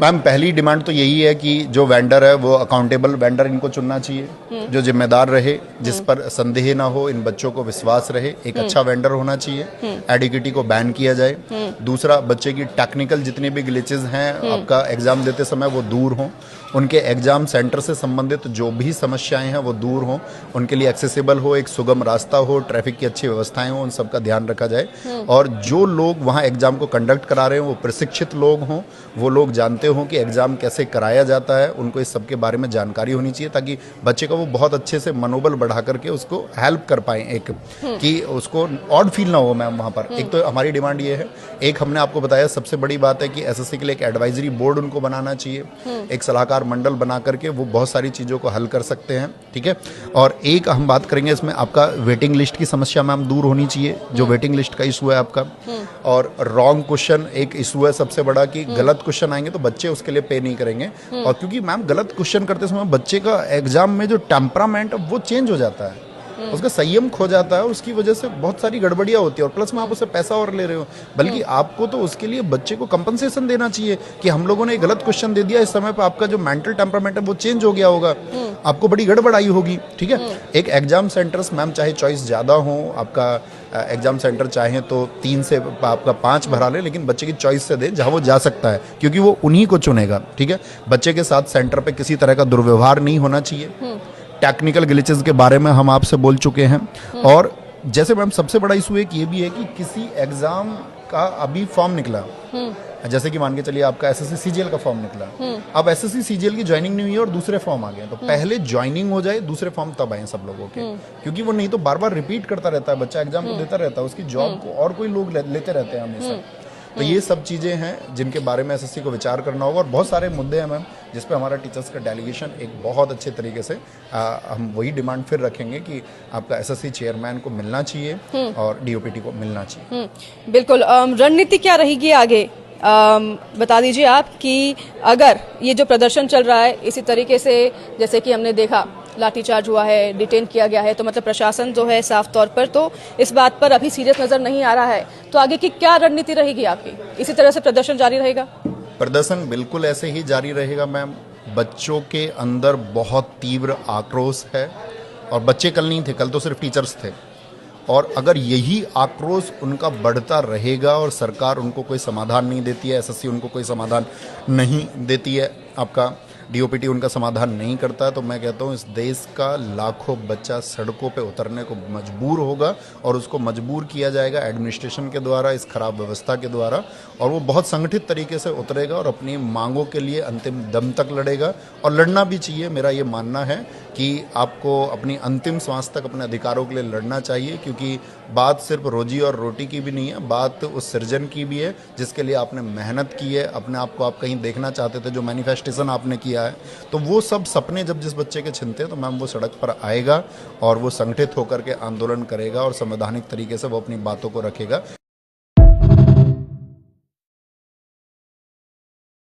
Ma'am पहली demand तो यही है कि जो वेंडर है वो अकाउंटेबल वेंडर इनको चुनना चाहिए, जो जिम्मेदार रहे, जिस पर संदेह ना हो, इन बच्चों को विश्वास रहे। एक अच्छा वेंडर होना चाहिए। एडिक्विटी को बैन किया जाए। दूसरा, बच्चे की टेक्निकल जितने भी ग्लिचेस हैं आपका एग्जाम देते समय वो दूर हों। उनके एग्जाम सेंटर से संबंधित जो भी समस्याएं हैं वो दूर हों। उनके लिए एक्सेसिबल हो, एक सुगम रास्ता हो, ट्रैफिक की अच्छी व्यवस्थाएं हो, उन सब का ध्यान रखा जाए। और जो लोग वहाँ एग्जाम को कंडक्ट करा रहे हैं वो प्रशिक्षित लोग हों, वो लोग जानते हों कि एग्ज़ाम कैसे कराया जाता है, उनको इस सब के बारे में जानकारी होनी चाहिए ताकि बच्चे का वो बहुत अच्छे से मनोबल बढ़ा करके उसको हेल्प कर पाएँ। एक कि उसको ऑड फील ना हो मैम वहाँ पर। एक तो हमारी डिमांड ये है। एक हमने आपको बताया सबसे बड़ी बात है कि एसएससी के लिए एक एडवाइजरी बोर्ड उनको बनाना चाहिए, एक सलाहकार मंडल बना करके वो बहुत सारी चीज़ों को हल कर सकते हैं। ठीक है। और एक हम बात करेंगे इसमें आपका वेटिंग लिस्ट की समस्या मैम दूर होनी चाहिए, जो वेटिंग लिस्ट का इशू है आपका। और रॉन्ग क्वेश्चन एक इशू है सबसे बड़ा कि गलत क्वेश्चन आएंगे तो बच्चे उसके लिए पे नहीं करेंगे। और क्योंकि मैम गलत क्वेश्चन करते समय बच्चे का एग्जाम में जो टेम्परामेंट वो चेंज हो जाता है, उसका संयम खो जाता है, उसकी वजह से बहुत सारी गड़बड़ियां होती है। और प्लस में आप उससे पैसा और ले रहे हो, बल्कि आपको तो उसके लिए बच्चे को कंपनसेशन देना चाहिए कि हम लोगों ने गलत क्वेश्चन दे दिया, इस समय पर आपका जो मेंटल टेम्परामेंट है वो चेंज हो गया होगा, आपको बड़ी गड़बड़ आई होगी। ठीक है। एक एग्जाम सेंटर्स मैम चाहे चॉइस ज़्यादा हो, आपका एग्जाम सेंटर चाहें तो 3 से आपका 5 भरा ले, लेकिन बच्चे की चॉइस से दें जहाँ वो जा सकता है, क्योंकि वो उन्हीं को चुनेगा। ठीक है। बच्चे के साथ सेंटर पे किसी तरह का दुर्व्यवहार नहीं होना चाहिए। टेक्निकल ग्लिचेस के बारे में हम आपसे बोल चुके हैं। और जैसे मैम सबसे बड़ा इशू एक ये भी है कि किसी एग्जाम का अभी फॉर्म निकला, जैसे कि मान के चलिए आपका एसएससी सीजीएल का फॉर्म निकला, अब एसएससी सीजीएल की ज्वाइनिंग नहीं हुई और दूसरे फॉर्म आ गए, तो पहले ज्वाइनिंग हो जाए, दूसरे फॉर्म तब आए सब लोगों के, क्योंकि वो नहीं तो बार बार रिपीट करता रहता है, बच्चा एग्जाम को देता रहता है, उसकी जॉब को और कोई लोग लेते रहते हैं हमेशा। तो ये सब चीज़ें हैं जिनके बारे में एसएससी को विचार करना होगा। और बहुत सारे मुद्दे हैं मैम जिस पे हमारा टीचर्स का डेलीगेशन एक बहुत अच्छे तरीके से हम वही डिमांड फिर रखेंगे कि आपका एसएससी चेयरमैन को मिलना चाहिए और डीओपीटी को मिलना चाहिए। बिल्कुल। रणनीति क्या रहेगी आगे, बता दीजिए आप कि अगर ये जो प्रदर्शन चल रहा है इसी तरीके से, जैसे कि हमने देखा लाठीचार्ज हुआ है, डिटेन किया गया है, तो मतलब प्रशासन जो है साफ तौर पर तो इस बात पर अभी सीरियस नजर नहीं आ रहा है, तो आगे की क्या रणनीति रहेगी आपकी? इसी तरह से प्रदर्शन जारी रहेगा? प्रदर्शन बिल्कुल ऐसे ही जारी रहेगा मैम। बच्चों के अंदर बहुत तीव्र आक्रोश है, और बच्चे कल नहीं थे, कल तो सिर्फ टीचर्स थे। और अगर यही आक्रोश उनका बढ़ता रहेगा और सरकार उनको कोई समाधान नहीं देती है, एसएससी उनको कोई समाधान नहीं देती है, आपका डीओपीटी उनका समाधान नहीं करता, तो मैं कहता हूँ इस देश का लाखों बच्चा सड़कों पे उतरने को मजबूर होगा। और उसको मजबूर किया जाएगा एडमिनिस्ट्रेशन के द्वारा, इस खराब व्यवस्था के द्वारा, और वो बहुत संगठित तरीके से उतरेगा और अपनी मांगों के लिए अंतिम दम तक लड़ेगा। और लड़ना भी चाहिए। मेरा ये मानना है कि आपको अपनी अंतिम सांस तक अपने अधिकारों के लिए लड़ना चाहिए, क्योंकि बात सिर्फ रोजी और रोटी की भी नहीं है, बात उस सृजन की भी है जिसके लिए आपने मेहनत की है, अपने आप को आप कहीं देखना चाहते थे, जो मैनिफेस्टेशन आपने किया है। तो वो सब सपने जब जिस बच्चे के छिनते हैं तो मैम वो सड़क पर आएगा और वो संगठित होकर के आंदोलन करेगा और संवैधानिक तरीके से वो अपनी बातों को रखेगा।